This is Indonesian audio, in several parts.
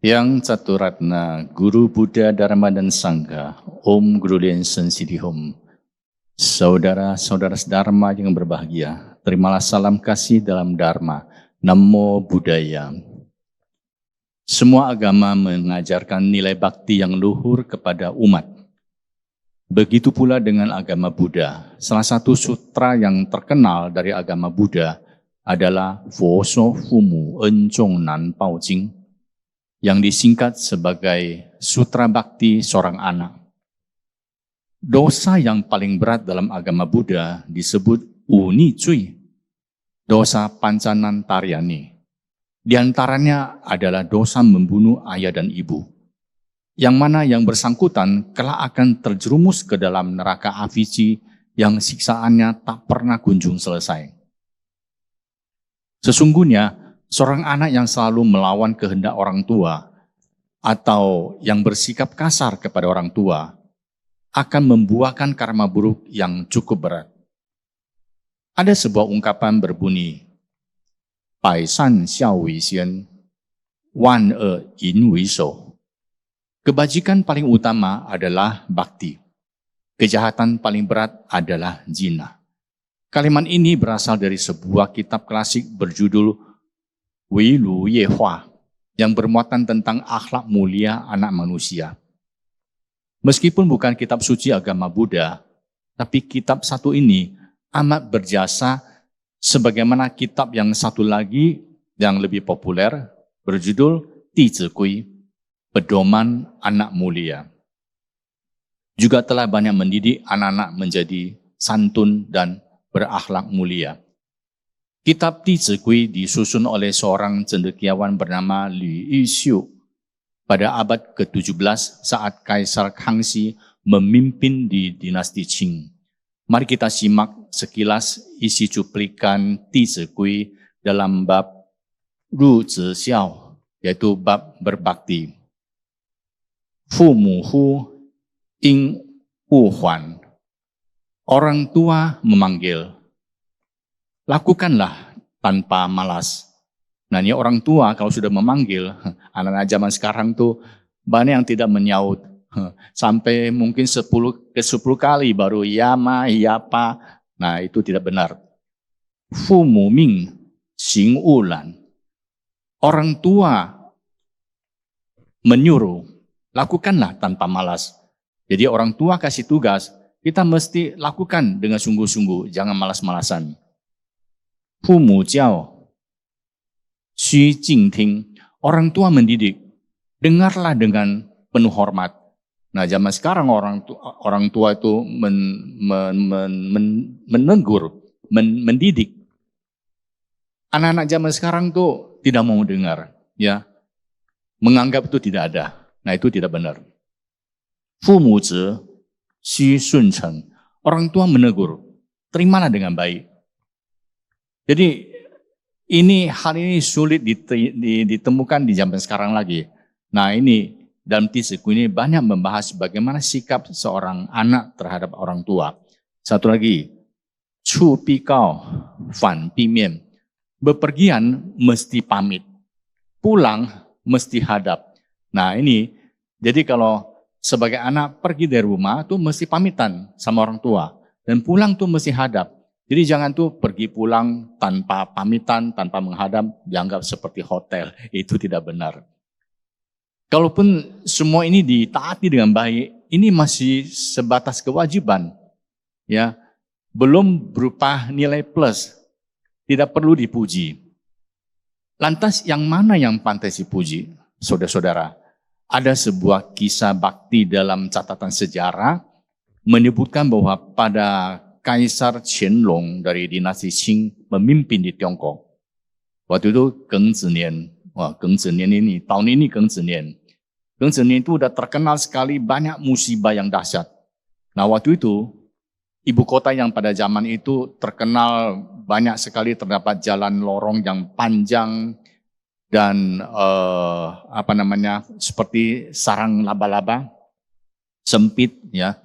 Yang Caturatna, Guru Buddha Dharma dan Sangha, Om Guru Lien Sen Siddhi Om. Saudara-saudara Dharma yang berbahagia, terimalah salam kasih dalam Dharma. Namo Buddhaya. Semua agama mengajarkan nilai bakti yang luhur kepada umat. Begitu pula dengan agama Buddha. Salah satu sutra yang terkenal dari agama Buddha adalah Fo So Fu Mu En Zhong Nan Bao Jing, yang disingkat sebagai Sutra Bakti Seorang Anak. Dosa yang paling berat dalam agama Buddha disebut Uni Cui, dosa pancanan taryani. Di antaranya adalah dosa membunuh ayah dan ibu, yang mana yang bersangkutan kelak akan terjerumus ke dalam neraka avici yang siksaannya tak pernah kunjung selesai. Sesungguhnya, seorang anak yang selalu melawan kehendak orang tua atau yang bersikap kasar kepada orang tua akan membuahkan karma buruk yang cukup berat. Ada sebuah ungkapan berbunyi, Bai San Xiao Wei Xian, Wan Yin Wei Shou. Kebajikan paling utama adalah bakti. Kejahatan paling berat adalah zina. Kalimat ini berasal dari sebuah kitab klasik berjudul Wei Lu Ye Hua, yang bermuatan tentang akhlak mulia anak manusia. Meskipun bukan kitab suci agama Buddha, tapi kitab satu ini amat berjasa sebagaimana kitab yang satu lagi yang lebih populer berjudul Di Zi Gui, Pedoman Anak Mulia. Juga telah banyak mendidik anak-anak menjadi santun dan berakhlak mulia. Kitab Di Zi Gui disusun oleh seorang cendekiawan bernama Li Yixiu pada abad ke-17 saat Kaisar Kangxi memimpin di dinasti Qing. Mari kita simak sekilas isi cuplikan Di Zi Gui dalam bab Ru Zi Xiao, yaitu bab berbakti. Fu Mu Hu Ing Wu Huan. Orang tua memanggil, lakukanlah tanpa malas. Nah, ini orang tua kalau sudah memanggil, anak-anak zaman sekarang tuh banyak yang tidak menyaut. Sampai mungkin 10 kali baru ya ma, ya pa. Nah, itu tidak benar. Fu mu ming xing ulan. Orang tua menyuruh, lakukanlah tanpa malas. Jadi orang tua kasih tugas, kita mesti lakukan dengan sungguh-sungguh, jangan malas-malasan. Fu mu jiao, xu jing ting. Orang tua mendidik, dengarlah dengan penuh hormat. Nah, zaman sekarang orang tua itu menegur, mendidik. Anak-anak zaman sekarang tuh tidak mau dengar, ya, menganggap itu tidak ada. Nah, itu tidak benar. Fu mu zi, xu sun cheng. Orang tua menegur, terimalah dengan baik. Jadi hal ini sulit ditemukan di zaman sekarang lagi. Nah, ini dalam Di Zi Gui ini banyak membahas bagaimana sikap seorang anak terhadap orang tua. Satu lagi, Chu Pi Gao, Fan Pi Mian. Bepergian mesti pamit, pulang mesti hadap. Nah, ini jadi kalau sebagai anak pergi dari rumah tuh mesti pamitan sama orang tua, dan pulang tuh mesti hadap. Jadi jangan tuh pergi pulang tanpa pamitan, tanpa menghadap, dianggap seperti hotel. Itu tidak benar. Kalaupun semua ini ditaati dengan baik, ini masih sebatas kewajiban, ya, belum berupa nilai plus, tidak perlu dipuji. Lantas yang mana yang pantas dipuji, saudara-saudara? Ada sebuah kisah bakti dalam catatan sejarah menyebutkan bahwa pada Kaisar Qianlong dari dinasti Qing memimpin di Tiongkok. Waktu itu Geng Zinian, Geng Zinian ini, tahun ini Geng Zinian. Geng Zinian itu udah terkenal sekali banyak musibah yang dahsyat. Nah, waktu itu ibu kota yang pada zaman itu terkenal banyak sekali terdapat jalan lorong yang panjang dan seperti sarang laba-laba, sempit, ya.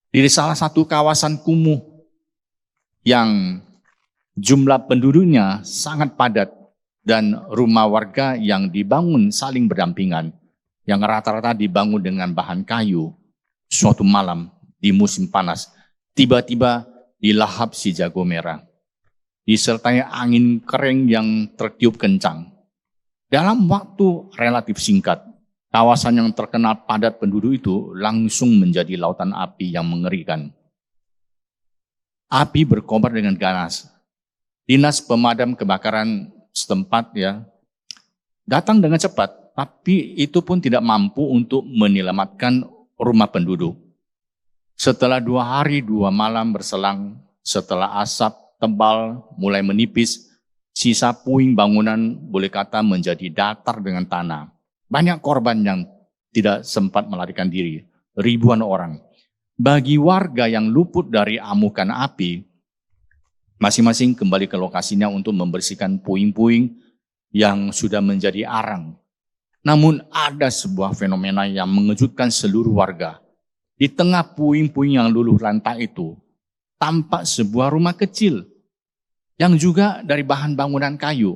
Di salah satu kawasan kumuh yang jumlah penduduknya sangat padat dan rumah warga yang dibangun saling berdampingan, yang rata-rata dibangun dengan bahan kayu, suatu malam di musim panas, tiba-tiba dilahap si jago merah, disertai angin kering yang tertiup kencang. Dalam waktu relatif singkat, kawasan yang terkenal padat penduduk itu langsung menjadi lautan api yang mengerikan. Api berkobar dengan ganas. Dinas pemadam kebakaran setempat datang dengan cepat, tapi itu pun tidak mampu untuk menyelamatkan rumah penduduk. Setelah 2 hari 2 malam berselang, setelah asap tebal mulai menipis, sisa puing bangunan boleh kata menjadi datar dengan tanah. Banyak korban yang tidak sempat melarikan diri, ribuan orang. Bagi warga yang luput dari amukan api, masing-masing kembali ke lokasinya untuk membersihkan puing-puing yang sudah menjadi arang. Namun ada sebuah fenomena yang mengejutkan seluruh warga. Di tengah puing-puing yang luluh lantak itu, tampak sebuah rumah kecil yang juga dari bahan bangunan kayu.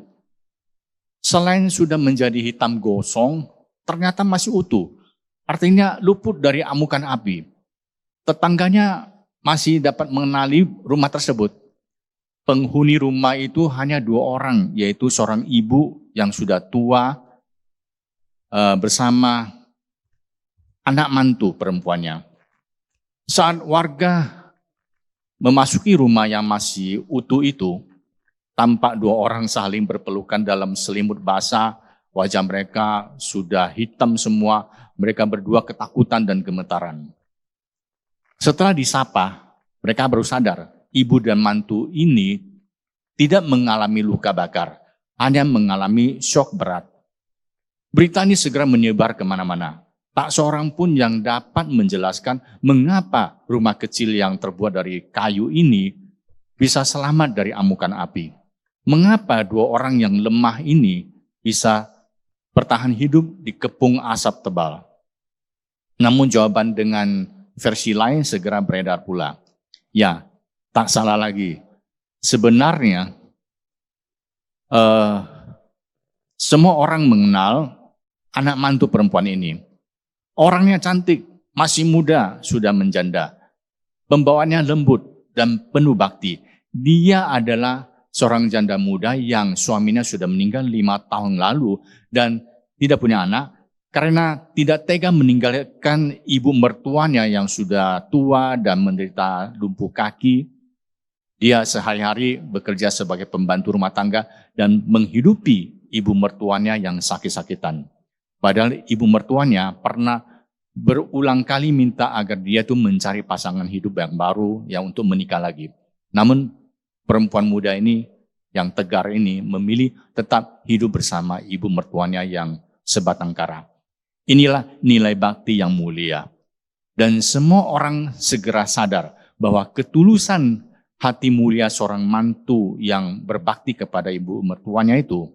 Selain sudah menjadi hitam gosong, ternyata masih utuh. Artinya luput dari amukan api. Tetangganya masih dapat mengenali rumah tersebut. Penghuni rumah itu hanya 2 orang, yaitu seorang ibu yang sudah tua bersama anak mantu perempuannya. Saat warga memasuki rumah yang masih utuh itu, tampak 2 orang saling berpelukan dalam selimut basah. Wajah mereka sudah hitam semua, mereka berdua ketakutan dan gemetaran. Setelah disapa, mereka baru sadar ibu dan mantu ini tidak mengalami luka bakar, hanya mengalami syok berat. Berita ini segera menyebar kemana-mana. Tak seorang pun yang dapat menjelaskan mengapa rumah kecil yang terbuat dari kayu ini bisa selamat dari amukan api. Mengapa 2 orang yang lemah ini bisa bertahan hidup di kepung asap tebal. Namun jawaban dengan versi lain segera beredar pula. Ya, tak salah lagi. Sebenarnya semua orang mengenal anak mantu perempuan ini. Orangnya cantik, masih muda, sudah menjanda. Pembawaannya lembut dan penuh bakti. Dia adalah seorang janda muda yang suaminya sudah meninggal 5 tahun lalu dan tidak punya anak karena tidak tega meninggalkan ibu mertuanya yang sudah tua dan menderita lumpuh kaki. Dia sehari-hari bekerja sebagai pembantu rumah tangga dan menghidupi ibu mertuanya yang sakit-sakitan. Padahal ibu mertuanya pernah berulang kali minta agar dia tuh mencari pasangan hidup yang baru yang untuk menikah lagi. Namun perempuan muda ini yang tegar ini memilih tetap hidup bersama ibu mertuanya yang sebatang kara. Inilah nilai bakti yang mulia. Dan semua orang segera sadar bahwa ketulusan hati mulia seorang mantu yang berbakti kepada ibu mertuanya itu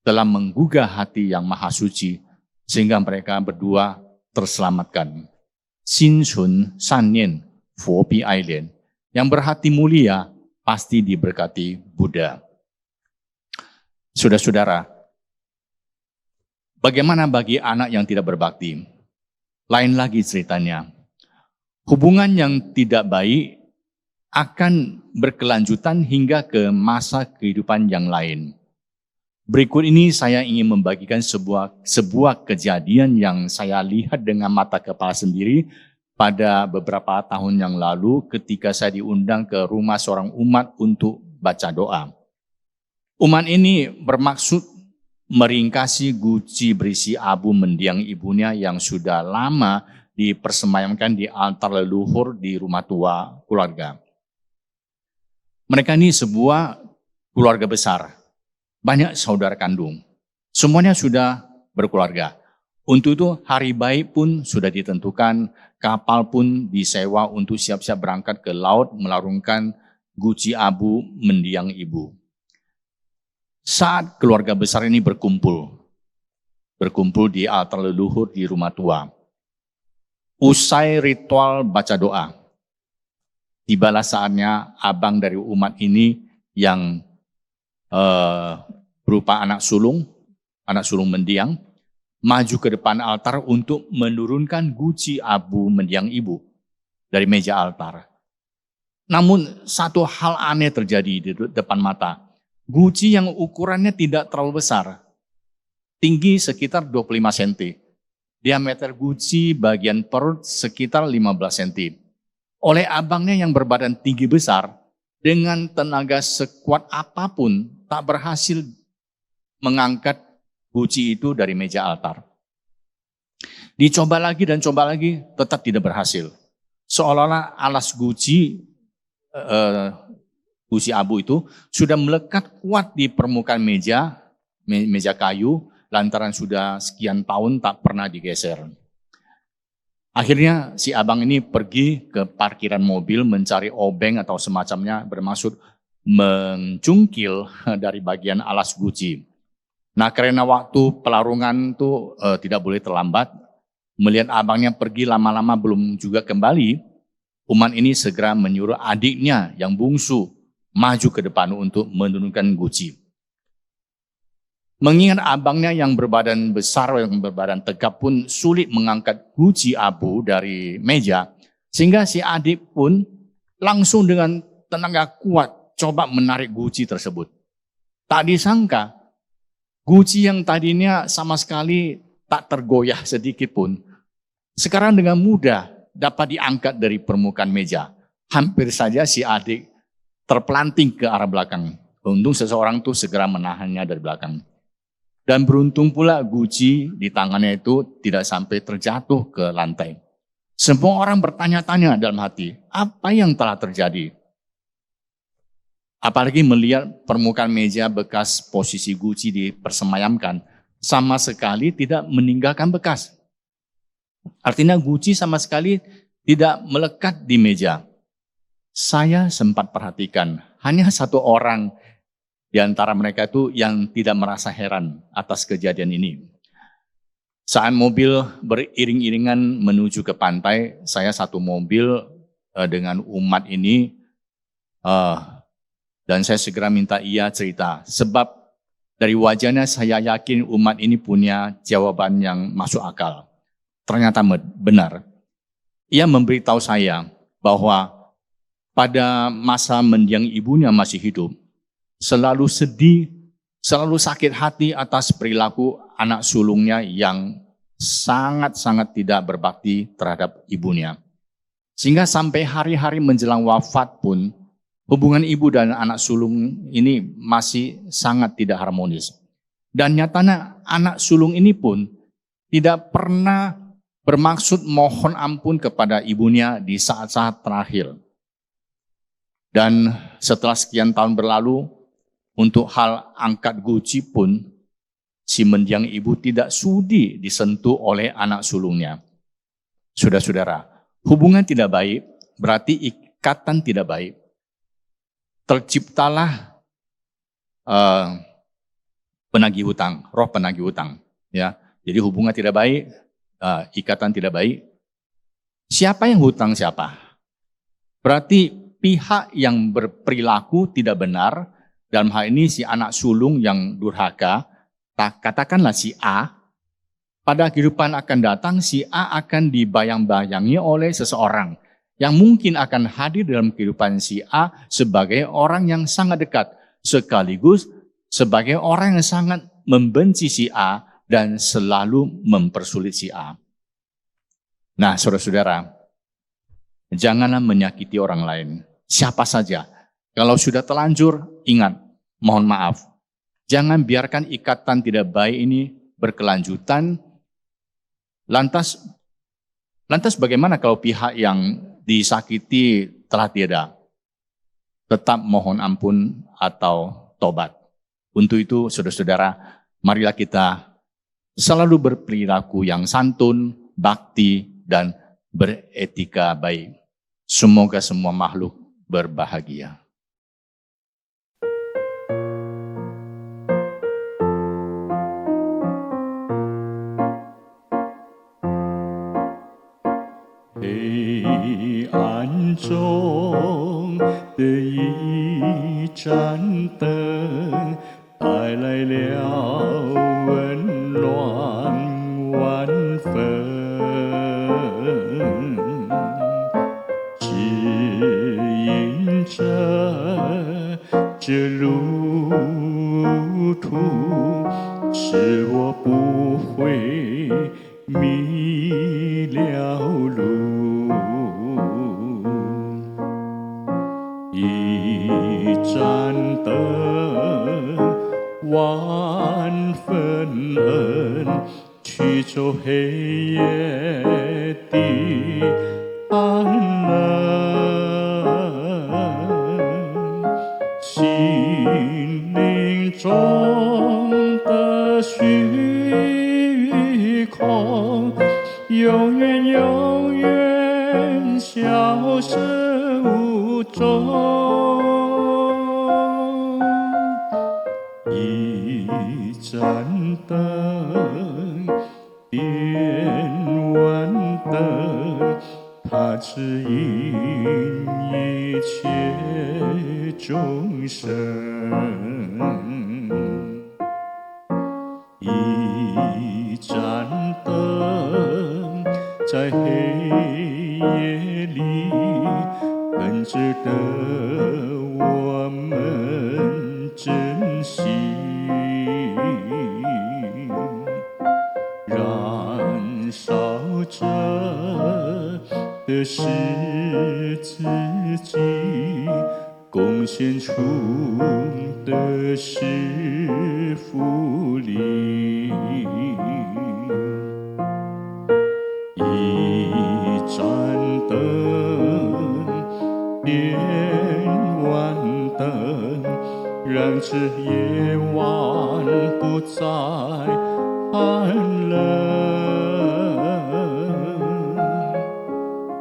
telah menggugah hati yang maha suci sehingga mereka berdua terselamatkan. Xin Chun San Nian Fo Bi Ai Lian. Yang berhati mulia pasti diberkati Buddha. Saudara-saudara, bagaimana bagi anak yang tidak berbakti? Lain lagi ceritanya. Hubungan yang tidak baik akan berkelanjutan hingga ke masa kehidupan yang lain. Berikut ini saya ingin membagikan sebuah kejadian yang saya lihat dengan mata kepala sendiri pada beberapa tahun yang lalu ketika saya diundang ke rumah seorang umat untuk baca doa. Umat ini bermaksud meringkasi guci berisi abu mendiang ibunya yang sudah lama dipersemayamkan di altar leluhur di rumah tua keluarga. Mereka ini sebuah keluarga besar, banyak saudara kandung. Semuanya sudah berkeluarga. Untuk itu hari baik pun sudah ditentukan, kapal pun disewa untuk siap-siap berangkat ke laut melarungkan guci abu mendiang ibu. Saat keluarga besar ini berkumpul di altar leluhur di rumah tua. Usai ritual baca doa, tibalah saatnya abang dari umat ini yang berupa anak sulung mendiang, maju ke depan altar untuk menurunkan guci abu mendiang ibu dari meja altar. Namun satu hal aneh terjadi di depan mata. Guci yang ukurannya tidak terlalu besar, tinggi sekitar 25 cm. Diameter guci bagian perut sekitar 15 cm. Oleh abangnya yang berbadan tinggi besar, dengan tenaga sekuat apapun tak berhasil mengangkat guci itu dari meja altar. Dicoba lagi dan coba lagi, tetap tidak berhasil. Seolah-olah alas guci abu itu sudah melekat kuat di permukaan meja kayu, lantaran sudah sekian tahun tak pernah digeser. Akhirnya si abang ini pergi ke parkiran mobil mencari obeng atau semacamnya, bermaksud mencungkil dari bagian alas guci. Nah, karena waktu pelarungan itu tidak boleh terlambat, melihat abangnya pergi lama-lama belum juga kembali, Uman ini segera menyuruh adiknya yang bungsu maju ke depan untuk menurunkan guci. Mengingat abangnya yang berbadan besar, yang berbadan tegap pun sulit mengangkat guci abu dari meja, sehingga si adik pun langsung dengan tenaga kuat coba menarik guci tersebut. Tak disangka, guci yang tadinya sama sekali tak tergoyah sedikit pun, sekarang dengan mudah dapat diangkat dari permukaan meja. Hampir saja si adik terpelanting ke arah belakang. Untung seseorang tuh segera menahannya dari belakang. Dan beruntung pula guci di tangannya itu tidak sampai terjatuh ke lantai. Semua orang bertanya-tanya dalam hati, apa yang telah terjadi? Apalagi melihat permukaan meja bekas posisi guci dipersemayamkan, sama sekali tidak meninggalkan bekas. Artinya guci sama sekali tidak melekat di meja. Saya sempat perhatikan, hanya satu orang di antara mereka itu yang tidak merasa heran atas kejadian ini. Saat mobil beriring-iringan menuju ke pantai, saya satu mobil dengan umat ini, dan saya segera minta ia cerita. Sebab dari wajahnya saya yakin umat ini punya jawaban yang masuk akal. Ternyata benar. Ia memberitahu saya bahwa pada masa mendiang ibunya masih hidup, selalu sedih, selalu sakit hati atas perilaku anak sulungnya yang sangat-sangat tidak berbakti terhadap ibunya. Sehingga sampai hari-hari menjelang wafat pun, hubungan ibu dan anak sulung ini masih sangat tidak harmonis. Dan nyatanya anak sulung ini pun tidak pernah bermaksud mohon ampun kepada ibunya di saat-saat terakhir. Dan setelah sekian tahun berlalu, untuk hal angkat guci pun, si mendiang ibu tidak sudi disentuh oleh anak sulungnya. Saudara-saudara, hubungan tidak baik berarti ikatan tidak baik. Terciptalah penagih hutang, roh penagih hutang. Ya, jadi hubungan tidak baik, ikatan tidak baik. Siapa yang hutang siapa? Berarti pihak yang berperilaku tidak benar, dalam hal ini si anak sulung yang durhaka, katakanlah si A, pada kehidupan akan datang si A akan dibayang-bayangi oleh seseorang yang mungkin akan hadir dalam kehidupan si A sebagai orang yang sangat dekat, sekaligus sebagai orang yang sangat membenci si A dan selalu mempersulit si A. Nah, saudara-saudara, janganlah menyakiti orang lain, siapa saja. Kalau sudah terlanjur, ingat, mohon maaf. Jangan biarkan ikatan tidak baik ini berkelanjutan. Lantas bagaimana kalau pihak yang disakiti telah tiada? Tetap mohon ampun atau tobat. Untuk itu, saudara-saudara, marilah kita selalu berperilaku yang santun, bakti, dan beretika baik. Semoga semua makhluk berbahagia.黑暗中的一盏灯，带带来了温暖万分，指引着这路途，使我不会迷了路。一盏灯，万分恩，驱走黑夜的寒冷，心灵中的虚空，永远永远消失无踪。一盏灯，点完灯，它指引一切众生。一盏灯，在黑夜里，很值得我们珍惜。燃烧着的是自己，贡献出的是福利。一盏灯，点完灯，让这夜晚不再寒冷，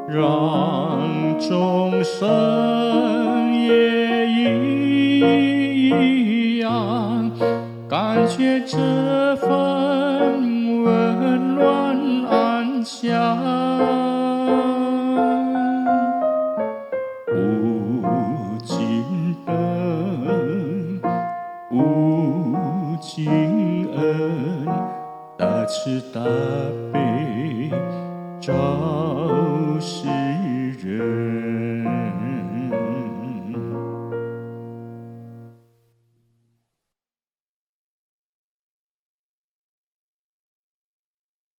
让众生也一样感觉这份